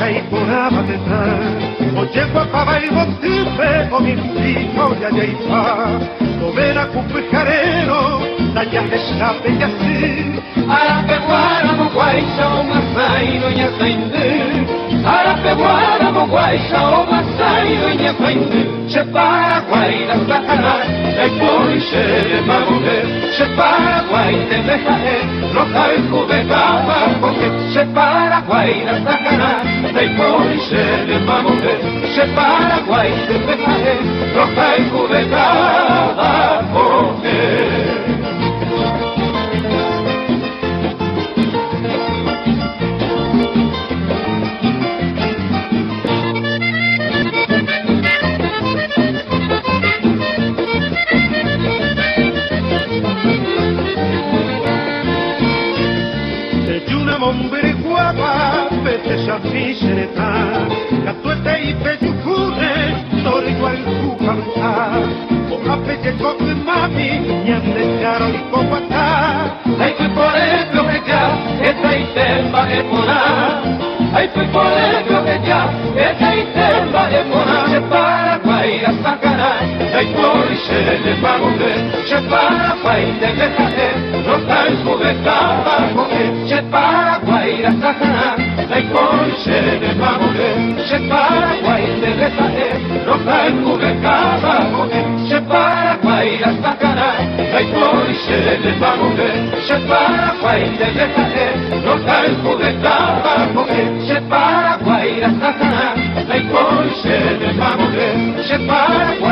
Jaiponaba de tal, oye papá y botife, o mi hijo ya jaipa, domena cupe jarero, daña que sabe y así. Arapeguara moguaisa o masai doña sainde, Arapeguara moguaisa o masai doña sainde, se Paraguay la sacana, el police va a mover, se Paraguay te deja no cae cubeta, porque se Paraguay la sacana, el police va a mover, se Paraguay te deja no cae cubeta, porque Hombre guapa, vete a mi sereta, catuete y peyucune, todo igual cucamta, o a pelleco de mami, ñande caro y copata. Ay, fue por eso que ya, esa itemba es pona. Ay, fue por eso que ya, esa itemba es pona. Se Paraguay la sacará, ay, por y se le va a mover. Se Paraguay te dejaré, no está en su ventana, porque se Paraguay la sacará, ay, por y se le va a mover. Se Paraguay te dejaré, no está en su ventana, porque se Paraguay la sacará, ay, por y se le va a mover. Se Paraguay te dejaré, no está en su ventana, porque se Paraguay la sacará, ay, por y se le va a mover. Se Paraguay